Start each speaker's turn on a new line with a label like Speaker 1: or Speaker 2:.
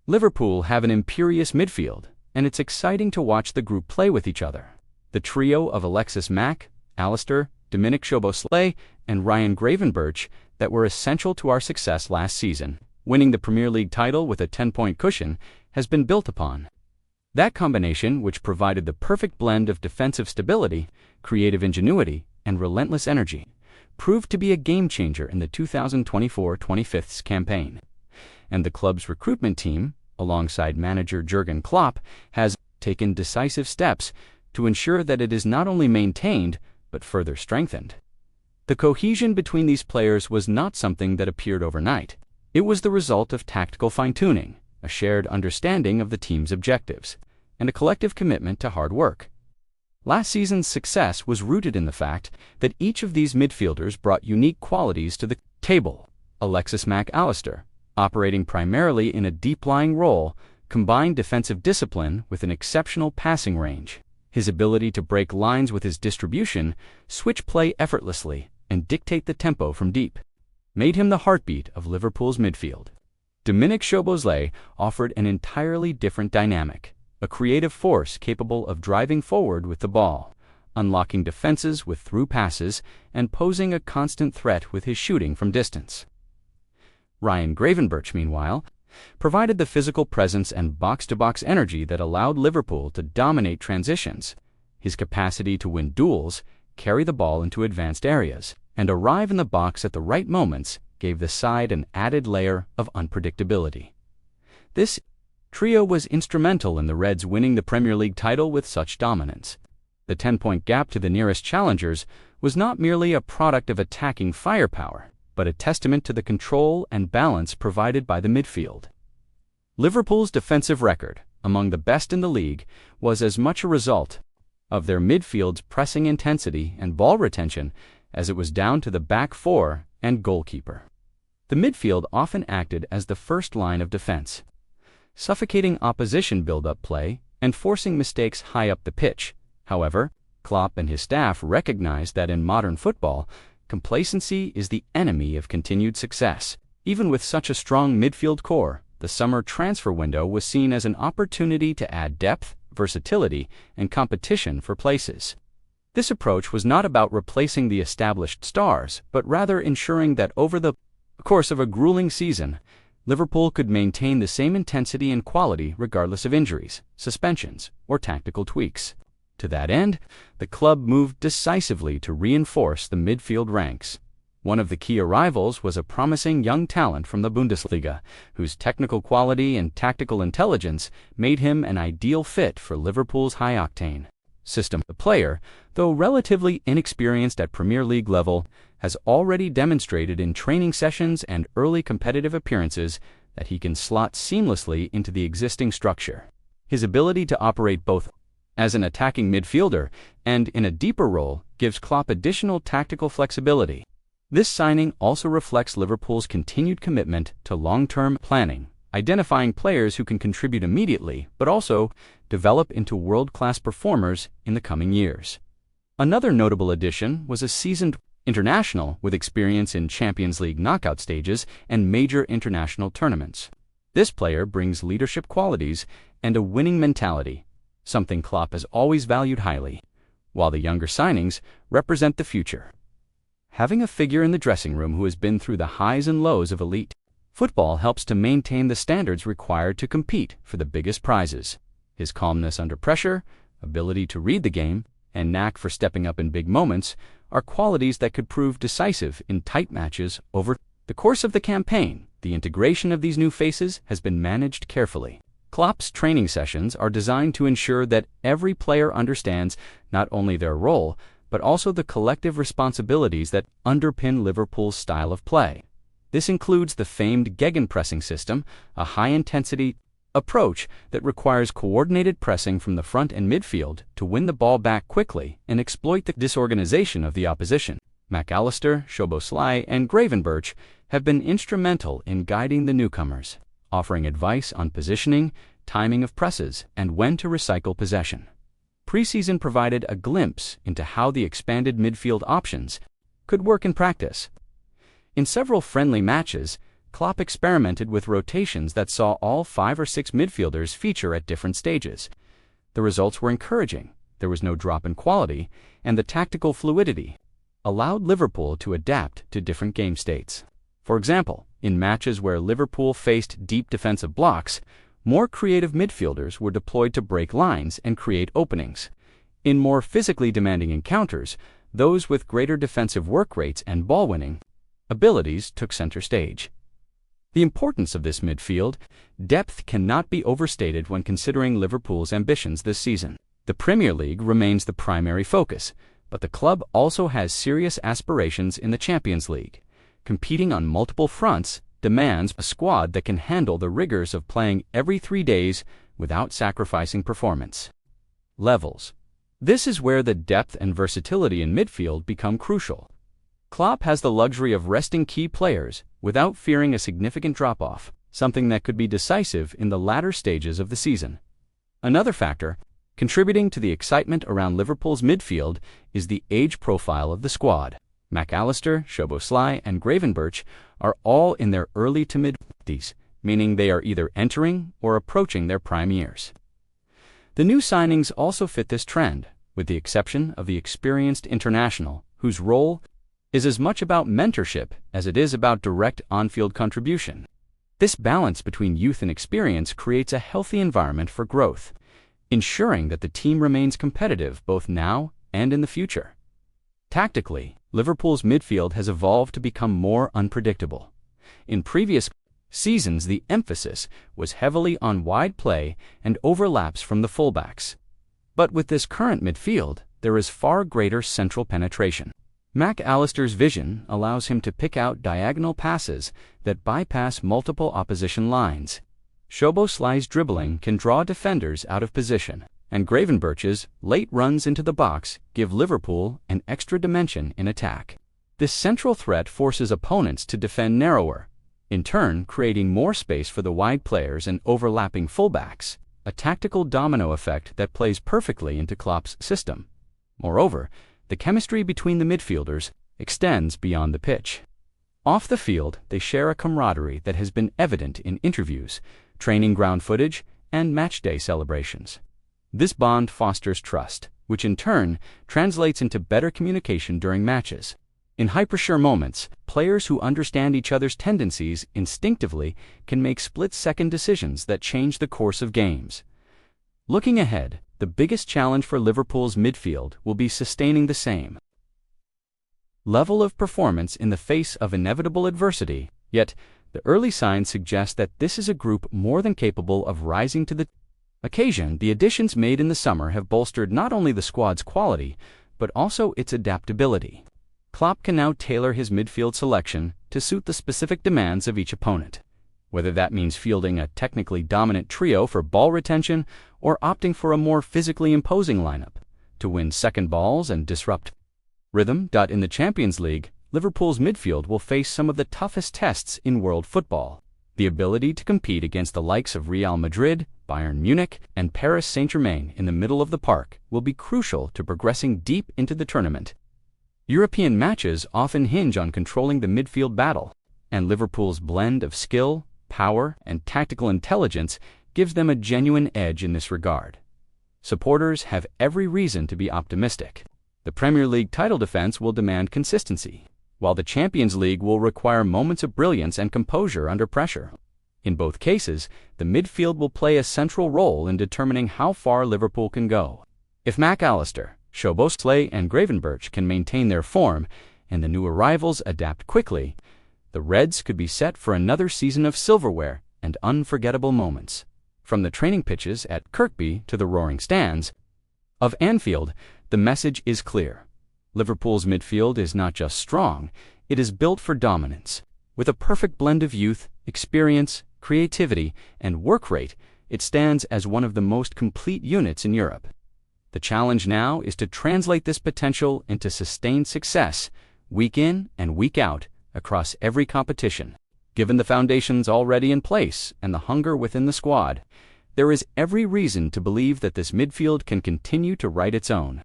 Speaker 1: Liverpool have an imperious midfield, and it's exciting to watch the group play with each other. The trio of Alexis Mac Allister, Dominik Szoboszlai, and Ryan Gravenberch that were essential to our success last season, winning the Premier League title with a 10-point cushion, has been built upon. That combination, which provided the perfect blend of defensive stability, creative ingenuity, and relentless energy, proved to be a game-changer in the 2024-25 campaign. And the club's recruitment team, alongside manager Jürgen Klopp, has taken decisive steps to ensure that it is not only maintained, but further strengthened. The cohesion between these players was not something that appeared overnight. It was the result of tactical fine-tuning, a shared understanding of the team's objectives, and a collective commitment to hard work. Last season's success was rooted in the fact that each of these midfielders brought unique qualities to the table. Alexis Mac Allister, operating primarily in a deep-lying role, combined defensive discipline with an exceptional passing range. His ability to break lines with his distribution, switch play effortlessly, and dictate the tempo from deep made him the heartbeat of Liverpool's midfield. Dominik Szoboszlai offered an entirely different dynamic, a creative force capable of driving forward with the ball, unlocking defenses with through passes, and posing a constant threat with his shooting from distance. Ryan Gravenberch, meanwhile, provided the physical presence and box-to-box energy that allowed Liverpool to dominate transitions. His capacity to win duels, carry the ball into advanced areas, and arrive in the box at the right moments gave the side an added layer of unpredictability. This trio was instrumental in the Reds winning the Premier League title with such dominance. The 10-point gap to the nearest challengers was not merely a product of attacking firepower, but a testament to the control and balance provided by the midfield. Liverpool's defensive record, among the best in the league, was as much a result of their midfield's pressing intensity and ball retention as it was down to the back four and goalkeeper. The midfield often acted as the first line of defense, suffocating opposition build-up play and forcing mistakes high up the pitch. However, Klopp and his staff recognized that in modern football, complacency is the enemy of continued success. Even with such a strong midfield core, the summer transfer window was seen as an opportunity to add depth, versatility, and competition for places. This approach was not about replacing the established stars, but rather ensuring that over the course of a grueling season, Liverpool could maintain the same intensity and quality regardless of injuries, suspensions, or tactical tweaks. To that end, the club moved decisively to reinforce the midfield ranks. One of the key arrivals was a promising young talent from the Bundesliga, whose technical quality and tactical intelligence made him an ideal fit for Liverpool's high-octane system. The player, though relatively inexperienced at Premier League level, has already demonstrated in training sessions and early competitive appearances that he can slot seamlessly into the existing structure. His ability to operate both as an attacking midfielder and in a deeper role gives Klopp additional tactical flexibility. This signing also reflects Liverpool's continued commitment to long-term planning, identifying players who can contribute immediately but also develop into world-class performers in the coming years. Another notable addition was a seasoned international with experience in Champions League knockout stages and major international tournaments. This player brings leadership qualities and a winning mentality, something Klopp has always valued highly, while the younger signings represent the future. Having a figure in the dressing room who has been through the highs and lows of elite football helps to maintain the standards required to compete for the biggest prizes. His calmness under pressure, ability to read the game, and knack for stepping up in big moments are qualities that could prove decisive in tight matches over the course of the campaign. The integration of these new faces has been managed carefully. Klopp's training sessions are designed to ensure that every player understands not only their role, but also the collective responsibilities that underpin Liverpool's style of play. This includes the famed gegenpressing system, a high-intensity approach that requires coordinated pressing from the front and midfield to win the ball back quickly and exploit the disorganization of the opposition. Mac Allister, Szoboszlai, and Gravenberch have been instrumental in guiding the newcomers, offering advice on positioning, timing of presses, and when to recycle possession. Preseason provided a glimpse into how the expanded midfield options could work in practice. In several friendly matches, Klopp experimented with rotations that saw all 5 or 6 midfielders feature at different stages. The results were encouraging. There was no drop in quality, and the tactical fluidity allowed Liverpool to adapt to different game states. For example, in matches where Liverpool faced deep defensive blocks, more creative midfielders were deployed to break lines and create openings. In more physically demanding encounters, those with greater defensive work rates and ball-winning abilities took center stage. The importance of this midfield depth cannot be overstated when considering Liverpool's ambitions this season. The Premier League remains the primary focus, but the club also has serious aspirations in the Champions League. Competing on multiple fronts demands a squad that can handle the rigors of playing every 3 days without sacrificing performance levels. This is where the depth and versatility in midfield become crucial. Klopp has the luxury of resting key players without fearing a significant drop-off, something that could be decisive in the latter stages of the season. Another factor contributing to the excitement around Liverpool's midfield is the age profile of the squad. Mac Allister, Szoboszlai, and Gravenberch are all in their early to mid-50s, meaning they are either entering or approaching their prime years. The new signings also fit this trend, with the exception of the experienced international, whose role is as much about mentorship as it is about direct on-field contribution. This balance between youth and experience creates a healthy environment for growth, ensuring that the team remains competitive both now and in the future. Tactically, Liverpool's midfield has evolved to become more unpredictable. In previous seasons, the emphasis was heavily on wide play and overlaps from the fullbacks. But with this current midfield, there is far greater central penetration. Mac Allister's vision allows him to pick out diagonal passes that bypass multiple opposition lines. Szoboszlai's dribbling can draw defenders out of position, and Gravenberch's late runs into the box give Liverpool an extra dimension in attack. This central threat forces opponents to defend narrower, in turn creating more space for the wide players and overlapping fullbacks, a tactical domino effect that plays perfectly into Klopp's system. Moreover, the chemistry between the midfielders extends beyond the pitch. Off the field, they share a camaraderie that has been evident in interviews, training ground footage, and matchday celebrations. This bond fosters trust, which in turn translates into better communication during matches. In hyper-sure moments, players who understand each other's tendencies instinctively can make split-second decisions that change the course of games. Looking ahead, the biggest challenge for Liverpool's midfield will be sustaining the same level of performance in the face of inevitable adversity, yet the early signs suggest that this is a group more than capable of rising to the occasion. The additions made in the summer have bolstered not only the squad's quality, but also its adaptability. Klopp can now tailor his midfield selection to suit the specific demands of each opponent, whether that means fielding a technically dominant trio for ball retention or opting for a more physically imposing lineup to win second balls and disrupt rhythm. In the Champions League, Liverpool's midfield will face some of the toughest tests in world football. The ability to compete against the likes of Real Madrid, Bayern Munich, and Paris Saint-Germain in the middle of the park will be crucial to progressing deep into the tournament. European matches often hinge on controlling the midfield battle, and Liverpool's blend of skill, power, and tactical intelligence gives them a genuine edge in this regard. Supporters have every reason to be optimistic. The Premier League title defense will demand consistency, while the Champions League will require moments of brilliance and composure under pressure. In both cases, the midfield will play a central role in determining how far Liverpool can go. If Mac Allister, Szoboszlai, and Gravenberch can maintain their form, and the new arrivals adapt quickly, the Reds could be set for another season of silverware and unforgettable moments. From the training pitches at Kirkby to the roaring stands of Anfield, the message is clear. Liverpool's midfield is not just strong, it is built for dominance. With a perfect blend of youth, experience, creativity, and work rate, it stands as one of the most complete units in Europe. The challenge now is to translate this potential into sustained success, week in and week out, across every competition. Given the foundations already in place and the hunger within the squad, there is every reason to believe that this midfield can continue to write its own.